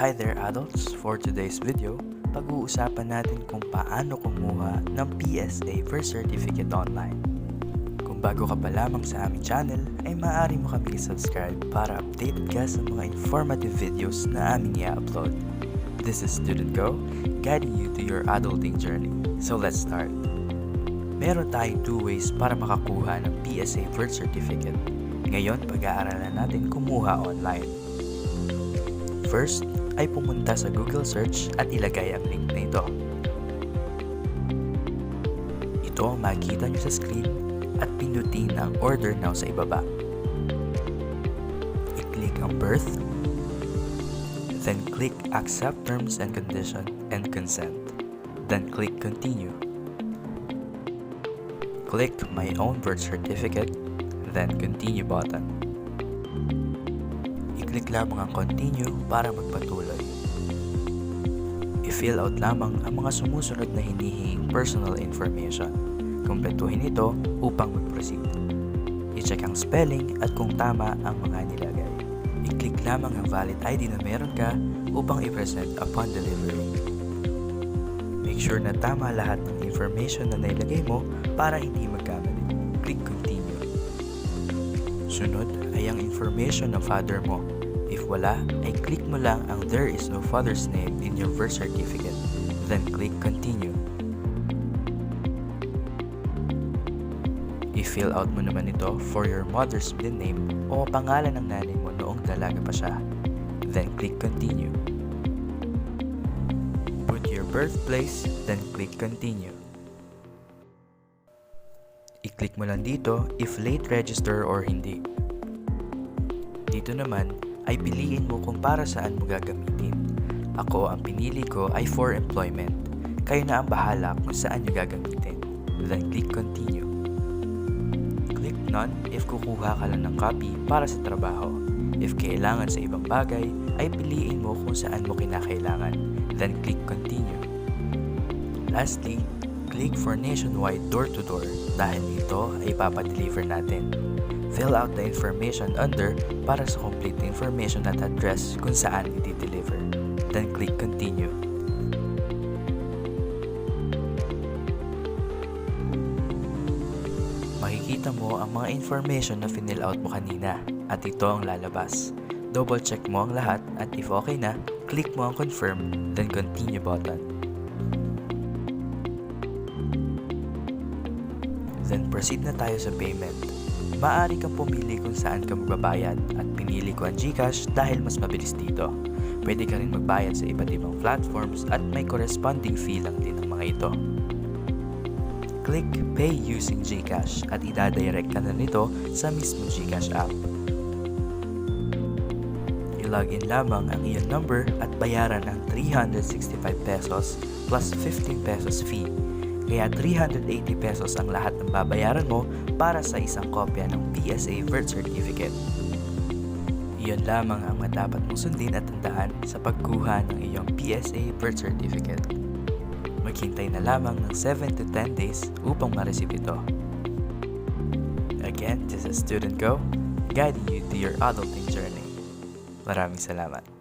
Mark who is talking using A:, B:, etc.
A: Hi there adults! For today's video, pag-uusapan natin kung paano kumuha ng PSA Birth Certificate Online. Kung bago ka pa lamang sa aming channel, ay maaari mo kami subscribe para updated ka sa mga informative videos na aming i-upload. This is Student Go, guiding you to your adulting journey. So let's start! Meron tayong 2 ways para makakuha ng PSA Birth Certificate. Ngayon, pag-aaralan natin kumuha online. First, ay pumunta sa Google search at ilagay ang link na ito. Ito ang makikita nyo sa screen at pindutin ang order now sa ibaba. I-click ang birth, then click accept terms and condition and consent, then click continue. Click my own birth certificate, then continue button. I-click lamang ang continue para magpatuloy. I-fill out lamang ang mga sumusunod na hinihinging personal information. Kumpletuhin ito upang mag-proceed. I-check ang spelling at kung tama ang mga nilagay. I-click lamang ang valid ID na meron ka upang i-present upon delivery. Make sure na tama lahat ng information na nailagay mo para hindi magkamali. Click continue. Sunod ay ang information ng father mo. If wala, ay click mo lang ang there is no father's name in your birth certificate. Then click continue. I-fill out mo naman ito for your mother's middle name o pangalan ng nanay mo noong dalaga pa siya. Then click continue. Put your birthplace, then click continue. I-click mo lang dito if late register or hindi. Dito naman, ay piliin mo kung para saan mo gagamitin. Ako, ang pinili ko ay for employment. Kayo na ang bahala kung saan nyo gagamitin. Then click continue. Click none if kukuha ka lang ng copy para sa trabaho. If kailangan sa ibang bagay, ay piliin mo kung saan mo kinakailangan. Then click continue. Lastly, click for nationwide door-to-door dahil ito ay ipapadeliver natin. Fill out the information under para sa complete information at address kung saan i-deliver. Then click continue. Makikita mo ang mga information na fill out mo kanina at ito ang lalabas. Double check mo ang lahat at if okay na, click mo ang confirm, then continue button. Then proceed na tayo sa payment. Maaari kang pumili kung saan ka magbabayad at pinili ko ang GCash dahil mas mabilis dito. Pwede ka rin magbayad sa iba't ibang platforms at may corresponding fee lang din ang mga ito. Click Pay using GCash at ida-direct ka na nito sa mismo GCash app. I-login lamang ang iyong number at bayaran ang 365 pesos plus 15 pesos fee. Kaya 380 pesos ang lahat ng babayaran mo para sa isang kopya ng PSA Birth Certificate. Iyon lamang ang dapat mong sundin at tandaan sa pagkuha ng iyong PSA Birth Certificate. Maghintay na lamang ng 7 to 10 days upang ma-receive ito. Again, this is Student Go, guiding you to your adulting journey. Maraming salamat.